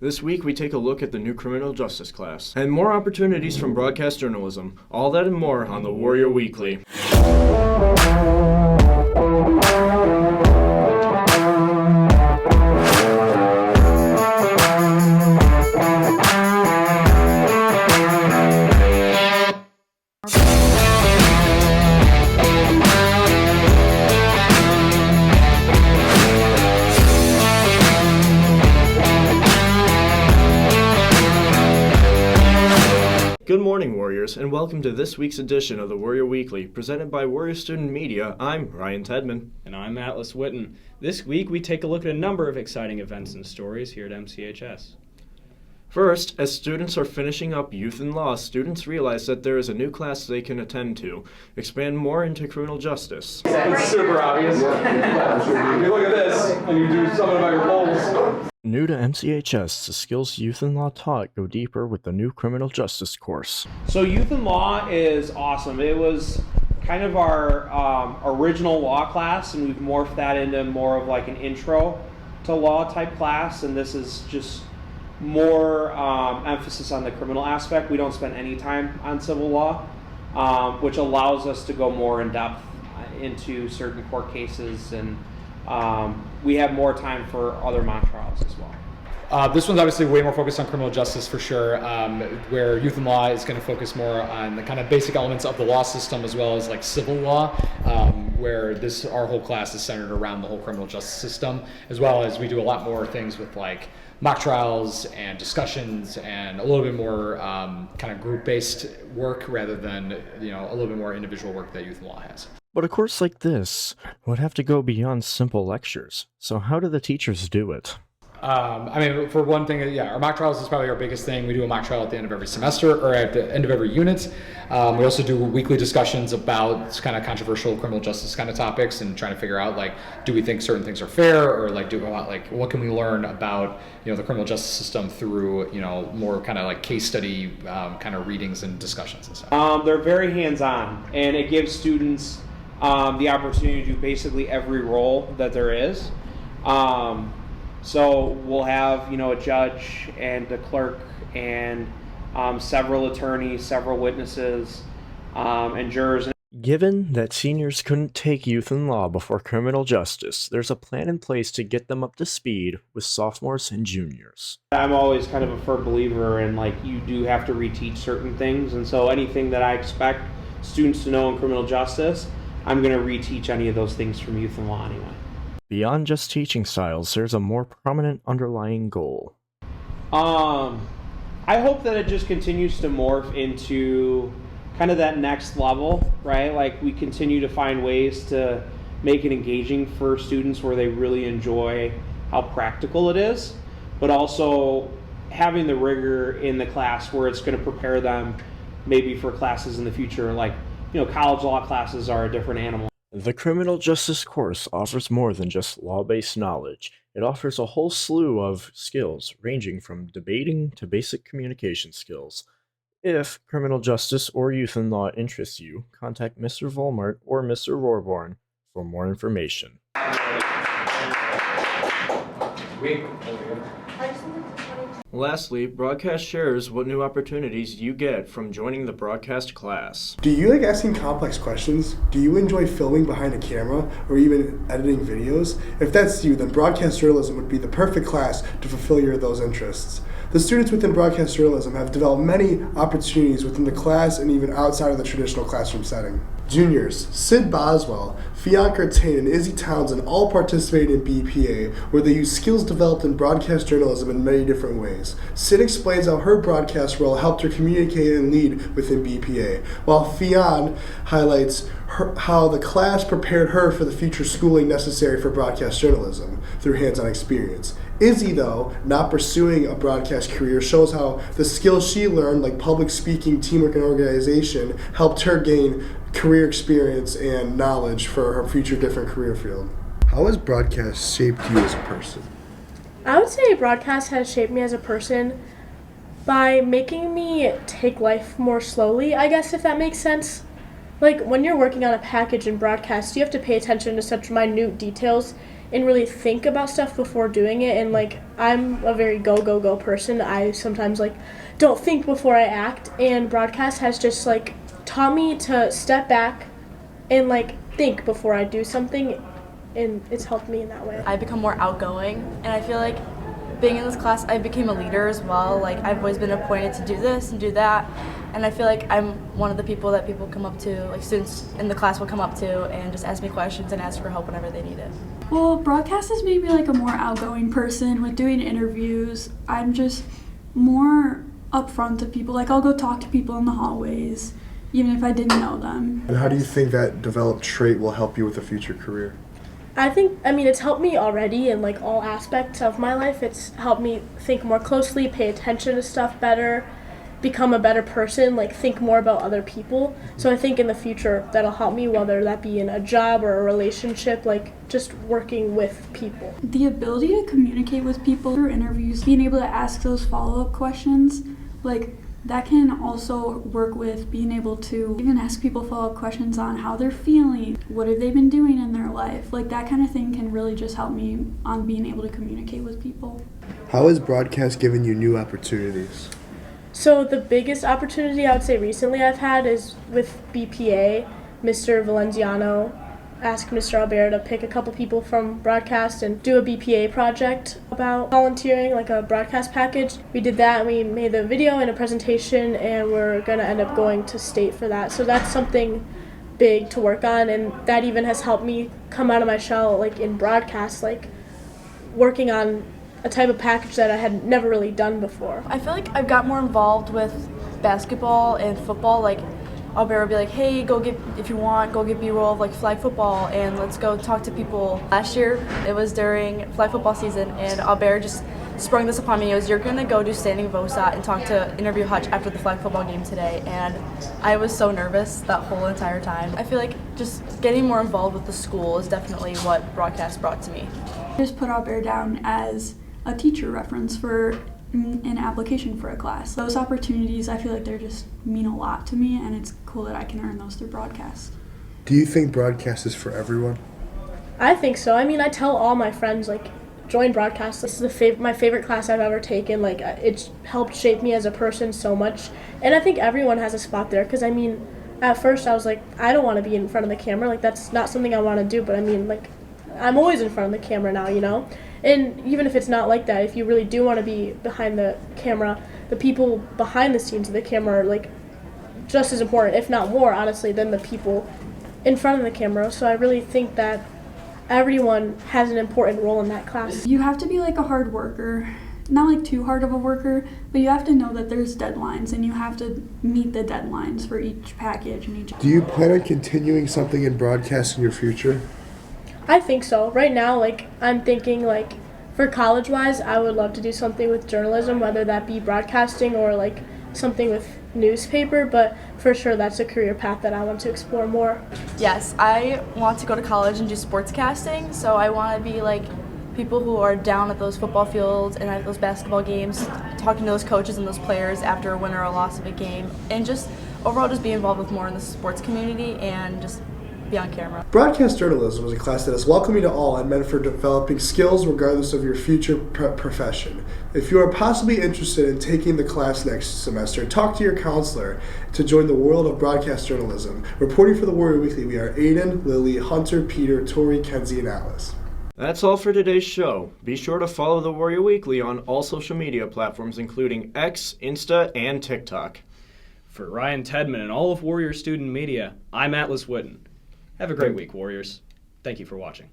This week we take a look at the new criminal justice class and more opportunities from broadcast journalism. All that and more on the Warrior Weekly. Good morning, Warriors, and welcome to this week's edition of the Warrior Weekly, presented by Warrior Student Media. I'm Ryan Tedman. And I'm Atlas Witten. This week, we take a look at a number of exciting events and stories here at MCHS. First, as students are finishing up Youth in Law, students realize that there is a new class they can attend to. Expand more into criminal justice. It's super obvious. You look at this, and you do something about your polls. New to MCHS, the skills Youth in Law taught go deeper with the new criminal justice course. So Youth in Law is awesome. It was kind of our original law class, and we've morphed that into more of like an intro to law type class, and this is just more emphasis on the criminal aspect. We don't spend any time on civil law, which allows us to go more in depth into certain court cases, and we have more time for other mock trials as well. This one's obviously way more focused on criminal justice for sure, where Youth in Law is going to focus more on the kind of basic elements of the law system as well as like civil law, where our whole class is centered around the whole criminal justice system, as well as we do a lot more things with like mock trials and discussions and a little bit more kind of group-based work rather than a little bit more individual work that Youth in Law has. But a course like this would have to go beyond simple lectures. So how do the teachers do it? For one thing, our mock trials is probably our biggest thing. We do a mock trial at the end of every semester or at the end of every unit. We also do weekly discussions about kind of controversial criminal justice kind of topics and trying to figure out do we think certain things are fair, or what can we learn about the criminal justice system through more kind of case study kind of readings and discussions and stuff. They're very hands-on, and it gives students the opportunity to do basically every role that there is. So we'll have, a judge and a clerk and several attorneys, several witnesses, and jurors. Given that seniors couldn't take Youth in Law before criminal justice, there's a plan in place to get them up to speed with sophomores and juniors. I'm always kind of a firm believer in you do have to reteach certain things, and so anything that I expect students to know in criminal justice, I'm going to reteach any of those things from Youth in Law anyway. Beyond just teaching styles, there's a more prominent underlying goal. I hope that it just continues to morph into kind of that next level, right? We continue to find ways to make it engaging for students where they really enjoy how practical it is, but also having the rigor in the class where it's going to prepare them maybe for classes in the future. College law classes are a different animal. The criminal justice course offers more than just law-based knowledge. It offers a whole slew of skills, ranging from debating to basic communication skills. If criminal justice or youth in law interests you, contact Mr. Volmart or Mr. Rohrborn for more information. Lastly, broadcast shares what new opportunities you get from joining the broadcast class. Do you like asking complex questions? Do you enjoy filming behind a camera or even editing videos? If that's you, then broadcast journalism would be the perfect class to fulfill those interests. The students within broadcast journalism have developed many opportunities within the class and even outside of the traditional classroom setting. Juniors, Sid Boswell, Fianca Tain, and Izzy Townsend all participated in BPA, where they use skills developed in broadcast journalism in many different ways. Sid explains how her broadcast role helped her communicate and lead within BPA, while Fionn highlights how the class prepared her for the future schooling necessary for broadcast journalism through hands-on experience. Izzy, though, not pursuing a broadcast career, shows how the skills she learned, like public speaking, teamwork, and organization, helped her gain career experience and knowledge for her future different career field. How has broadcast shaped you as a person? I would say broadcast has shaped me as a person by making me take life more slowly, I guess, if that makes sense. When you're working on a package in broadcast, you have to pay attention to such minute details and really think about stuff before doing it. And like, I'm a very go person. I sometimes like don't think before I act, and broadcast has just like taught me to step back and like think before I do something, and it's helped me in that way. I become more outgoing, and I feel like being in this class, I became a leader as well. Like, I've always been appointed to do this and do that, and I feel like I'm one of the people that people come up to, like students in the class will come up to and just ask me questions and ask for help whenever they need it. Well, broadcast has made me like a more outgoing person. With doing interviews, I'm just more upfront to people. Like, I'll go talk to people in the hallways, even if I didn't know them. And how do you think that developed trait will help you with a future career? I mean, it's helped me already in like all aspects of my life. It's helped me think more closely, pay attention to stuff better, become a better person, like think more about other people. So I think in the future that'll help me, whether that be in a job or a relationship, like just working with people. The ability to communicate with people through interviews, being able to ask those follow-up questions, like that can also work with being able to even ask people follow-up questions on how they're feeling, what have they been doing in their life. Like, that kind of thing can really just help me on being able to communicate with people. How has broadcast given you new opportunities? So the biggest opportunity I would say recently I've had is with BPA. Mr. Valenziano asked Mr. Albert to pick a couple people from broadcast and do a BPA project about volunteering, like a broadcast package. We did that, and we made the video and a presentation, and we're going to end up going to state for that. So that's something big to work on, and that even has helped me come out of my shell, like in broadcast, like working on a type of package that I had never really done before. I feel like I've got more involved with basketball and football. Like, Albert would be like, hey, if you want, go get B-roll of like flag football and let's go talk to people. Last year, it was during flag football season, and Albert just sprung this upon me. He goes, you're gonna go do standing VOSAT and interview Hutch after the flag football game today. And I was so nervous that whole entire time. I feel like just getting more involved with the school is definitely what broadcast brought to me. Just put Albert down as a teacher reference for an application for a class. Those opportunities, I feel like they're just mean a lot to me, and it's cool that I can earn those through broadcast. Do you think broadcast is for everyone? I think so. I mean, I tell all my friends, like, join broadcast. This is my favorite class I've ever taken. Like, it's helped shape me as a person so much. And I think everyone has a spot there, because, I mean, at first I was like, I don't want to be in front of the camera. Like, that's not something I want to do. But, I mean, like, I'm always in front of the camera now, you know? And even if it's not like that, if you really do want to be behind the camera, the people behind the scenes of the camera are, like, just as important, if not more, honestly, than the people in front of the camera. So I really think that everyone has an important role in that class. You have to be like a hard worker, not like too hard of a worker, but you have to know that there's deadlines and you have to meet the deadlines for each package and each. Do you plan on continuing something in broadcast in your future? I think so. Right now, like, I'm thinking, like, for college-wise, I would love to do something with journalism, whether that be broadcasting or, like, something with newspaper, but for sure that's a career path that I want to explore more. Yes, I want to go to college and do sportscasting, so I want to be like people who are down at those football fields and at those basketball games, talking to those coaches and those players after a win or a loss of a game, and just overall just be involved with more in the sports community and just be on camera. Broadcast journalism is a class that is welcoming to all and meant for developing skills regardless of your future profession. If you are possibly interested in taking the class next semester, talk to your counselor to join the world of broadcast journalism. Reporting for the Warrior Weekly, we are Aiden, Lily, Hunter, Peter, Tori, Kenzie, and Alice. That's all for today's show. Be sure to follow the Warrior Weekly on all social media platforms, including X, Insta, and TikTok. For Ryan Tedman and all of Warrior Student Media, I'm Atlas Witten. Have a great week, Warriors. Thank you for watching.